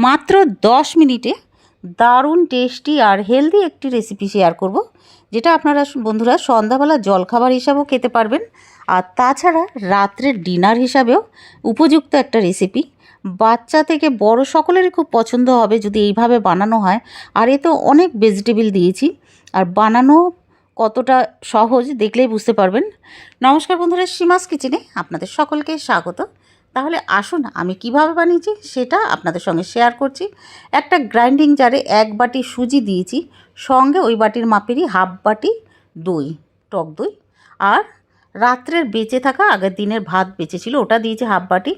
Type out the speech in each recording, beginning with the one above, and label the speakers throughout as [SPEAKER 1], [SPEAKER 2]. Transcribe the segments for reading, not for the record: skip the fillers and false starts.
[SPEAKER 1] মাত্র 10 মিনিটে দারুণ টেস্টি আর হেলদি একটি রেসিপি শেয়ার করব, যেটা আপনারা বন্ধুরা সন্ধ্যাবেলা জলখাবার হিসাবেও খেতে পারবেন, আর তাছাড়া রাত্রের ডিনার হিসাবেও উপযুক্ত একটা রেসিপি। বাচ্চা থেকে বড় সকলেরই খুব পছন্দ হবে যদি এইভাবে বানানো হয়। আর এতে অনেক ভেজিটেবল দিয়েছি, আর বানানো কতটা সহজ দেখলেই বুঝতে পারবেন। নমস্কার বন্ধুরা, সীমাস কিচেনে আপনাদের সকলকে স্বাগত। তাহলে আসুন আমি কিভাবে বানিয়েছি সেটা আপনাদের সঙ্গে শেয়ার করছি। একটা গ্রাইন্ডিং জারে 1 বাটি সুজি দিয়েছি, সঙ্গে ওই বাটির মাপেরই হাফ বাটি দই, টক দই, আর রাত্রের বেঁচে থাকা আগের দিনের ভাত বেঁচেছিল ওটা দিয়েছি হাফ বাটি,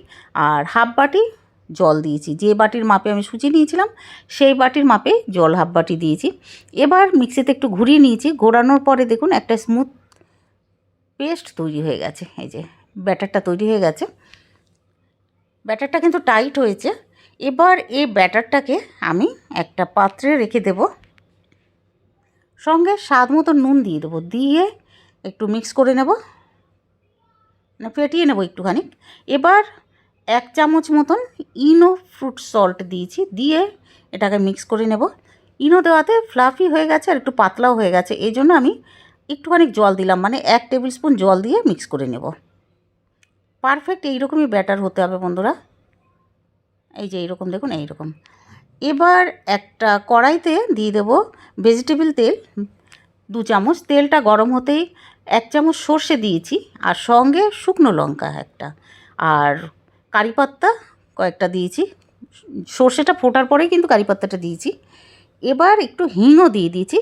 [SPEAKER 1] আর হাফ বাটি জল দিয়েছি। যে বাটির মাপে আমি সুজি নিয়েছিলাম সেই বাটির মাপে জল হাফ বাটি দিয়েছি। এবার মিক্সিতে একটু ঘুরিয়ে নিয়েছি। ঘোরানোর পরে দেখুন একটা স্মুথ পেস্ট তৈরি হয়ে গেছে। এই যে ব্যাটারটা তৈরি হয়ে গেছে। ব্যাটারটা কিন্তু টাইট হয়েছে। এবার এই ব্যাটারটাকে আমি একটা পাত্রে রেখে দেব, সঙ্গে স্বাদ মতো নুন দিয়ে দেবো, দিয়ে একটু মিক্স করে নেব, ফেটিয়ে নেব একটুখানি। এবার 1 চামচ মতন ইনো ফ্রুট সল্ট দিয়েছি, দিয়ে এটাকে মিক্স করে নেব। ইনো দেওয়াতে ফ্লাফি হয়ে গেছে আর একটু পাতলাও হয়ে গেছে, এই জন্য আমি একটুখানি জল দিলাম, মানে 1 টেবিল স্পুন জল দিয়ে মিক্স করে নেব। পারফেক্ট এইরকমই ব্যাটার হতে হবে বন্ধুরা। এই যে এইরকম দেখুন, এইরকম। এবার একটা কড়াইতে দিয়ে দেব ভেজিটেবল তেল 2 চামচ। তেলটা গরম হতেই 1 চামচ সর্ষে দিয়েছি, আর সঙ্গে শুকনো লঙ্কা একটা, আর কারি পাত্তা কয়েকটা দিয়েছি। সর্ষেটা ফোটার পরেই কিন্তু কারি পাত্তাটা দিয়েছি। এবার একটু হিংও দিয়ে দিয়েছি,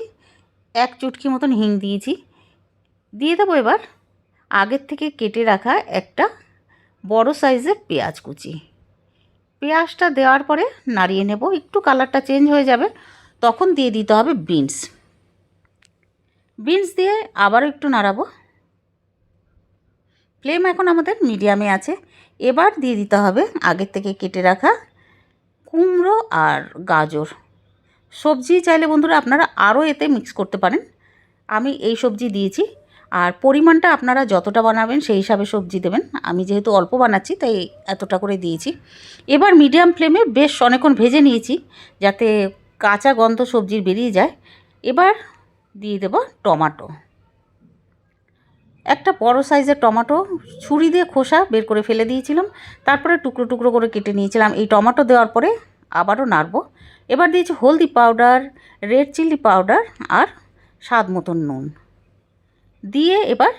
[SPEAKER 1] 1 চুটকি মতন হিং দিয়েছি। দিয়ে দেবো এবার আগের থেকে কেটে রাখা একটা বড় সাইজের পেঁয়াজ কুচি। পেঁয়াজটা দেওয়ার পরে নাড়িয়ে নেব, একটু কালারটা চেঞ্জ হয়ে যাবে, তখন দিয়ে দিতে হবে বিনস। বিনস দিয়ে আবারও একটু নাড়াবো। ফ্লেম এখন আমাদের মিডিয়ামে আছে। এবার দিয়ে দিতে হবে আগের থেকে কেটে রাখা কুমড়ো আর গাজর। সবজি চাইলে বন্ধুরা আপনারা আরও এতে মিক্স করতে পারেন, আমি এই সবজি দিয়েছি। আর পরিমাণটা আপনারা যতটা বানাবেন সেই হিসাবে সবজি দেবেন, আমি যেহেতু অল্প বানাচ্ছি তাই এতটা করে দিয়েছি। এবার মিডিয়াম ফ্লেমে বেশ অনেকক্ষণ ভেজে নিয়েছি যাতে কাঁচা গন্ধ সবজির বেরিয়ে যায়। এবার দিয়ে দেব টমেটো, একটা বড় সাইজের টমেটো ছুরি দিয়ে খোসা বের করে ফেলে দিয়েছিলাম, তারপরে টুকরো টুকরো করে কেটে নিয়েছিলাম। এই টমেটো দেওয়ার পরে আবারও নাড়বো। এবার দিয়েছি হলদি পাউডার, রেড চিলি পাউডার আর স্বাদ মতন নুন দিয়ে এবার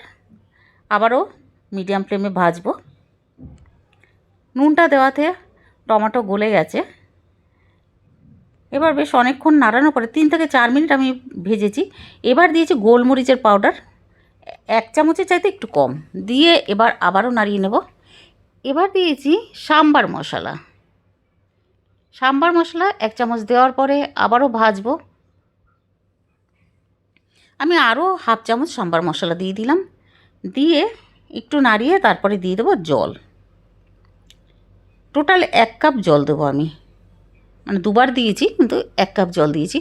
[SPEAKER 1] আবারও মিডিয়াম ফ্লেমে ভাজবো। নুনটা দেওয়াতে টমেটো গলে গেছে। এবার বেশ অনেকক্ষণ নাড়ানোর পরে 3 থেকে 4 মিনিট আমি ভেজেছি। এবার দিয়েছি গোলমরিচের পাউডার 1 চামচের চাইতে একটু কম, দিয়ে এবার আবারও নাড়িয়ে নেব। এবার দিয়েছি সাম্বার মশলা। সাম্বার মশলা 1 চামচ দেওয়ার পরে আবারও ভাজবো। আমি আরও হাফ চামচ সাম্বার মশলা দিয়ে দিলাম, দিয়ে একটু নাড়িয়ে তারপরে দিয়ে দেবো জল। টোটাল 1 কাপ জল দেবো আমি, মানে দুবার দিয়েছি কিন্তু 1 কাপ জল দিয়েছি।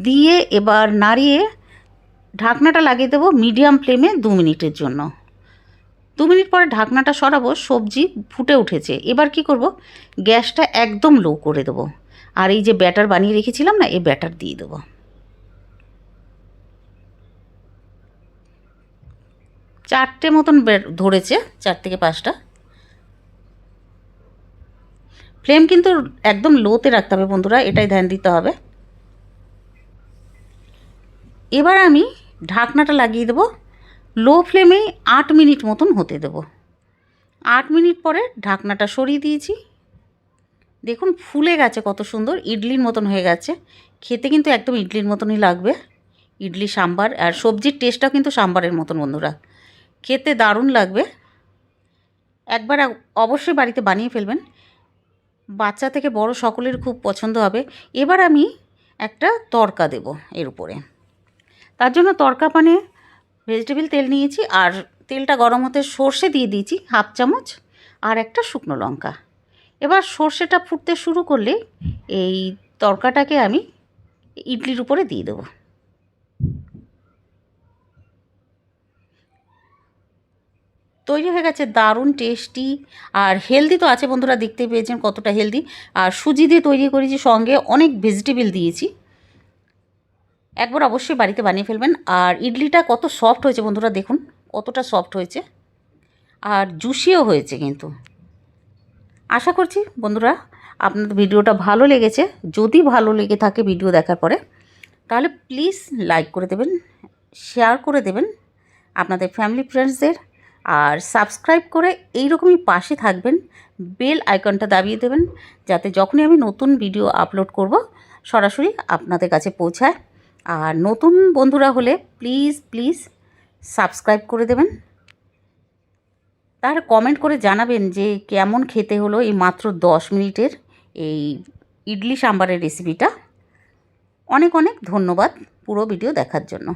[SPEAKER 1] দিয়ে এবার নাড়িয়ে ঢাকনাটা লাগিয়ে দেবো মিডিয়াম ফ্লেমে 2 মিনিটের জন্য। 2 মিনিট পরে ঢাকনাটা সরাবো, সবজি ফুটে উঠেছে। এবার কি করব, গ্যাসটা একদম লো করে দেবো, আর এই যে ব্যাটার বানিয়ে রেখেছিলাম না, এই ব্যাটার দিয়ে দেবো। 4টে মতন ধরেছে, 4 থেকে 5টা। ফ্লেম কিন্তু একদম লোতে রাখতে হবে বন্ধুরা, এটাই ধ্যান দিতে হবে। এবার আমি ঢাকনাটা লাগিয়ে দেবো, লো ফ্লেমেই 8 মিনিট মতন হতে দেবো। 8 মিনিট পরে ঢাকনাটা সরিয়ে দিয়েছি। দেখুন ফুলে গেছে কত সুন্দর, ইডলির মতন হয়ে গেছে। খেতে কিন্তু একদম ইডলির মতনই লাগবে, ইডলি সাম্বার। আর সবজির টেস্টটাও কিন্তু সাম্বারের মতন বন্ধুরা, খেতে দারুণ লাগবে। একবার অবশ্যই বাড়িতে বানিয়ে ফেলবেন, বাচ্চা থেকে বড় সকলের খুব পছন্দ হবে। এবার আমি একটা তড়কা দেব এর উপরে। তার জন্য তড়কা পানে ভেজিটেবল তেল নিয়েছি, আর তেলটা গরম হতে সর্ষে দিয়ে দিয়েছি হাফ চামচ, আর একটা শুকনো লঙ্কা। এবার সর্ষেটা ফুটতে শুরু করলে এই তড়কাটাকে আমি ইডলির উপরে দিয়ে দেবো। তৈরি হয়ে গেছে দারুণ টেস্টি আর হেলদি তো আছে বন্ধুরা, দেখতেই পেয়েছেন কতটা হেলদি। আর সুজি দিয়ে তৈরি করেছি, সঙ্গে অনেক ভেজিটেবল দিয়েছি। একবার অবশ্যই বাড়িতে বানিয়ে ফেলবেন। আর ইডলিটা কত সফট হয়েছে বন্ধুরা, দেখুন কতটা সফট হয়েছে আর জুসিও হয়েছে কিন্তু। আশা করছি বন্ধুরা আপনাদের ভিডিওটা ভালো লেগেছে। যদি ভালো লেগে থাকে ভিডিও দেখার পরে, তাহলে প্লিজ লাইক করে দেবেন, শেয়ার করে দেবেন আপনাদের ফ্যামিলি ফ্রেন্ডসদের, আর সাবস্ক্রাইব করে এইরকমই পাশে থাকবেন, বেল আইকনটা দাবিয়ে দেবেন, যাতে যখনই আমি নতুন ভিডিও আপলোড করব সরাসরি আপনাদের কাছে পৌঁছায়। আর নতুন বন্ধুরা হলে প্লিজ প্লিজ সাবস্ক্রাইব করে দেবেন। তাহলে কমেন্ট করে জানাবেন যে কেমন খেতে হলো এই মাত্র 10 মিনিটের এই ইডলি সাম্বারের রেসিপিটা। অনেক অনেক ধন্যবাদ পুরো ভিডিও দেখার জন্য।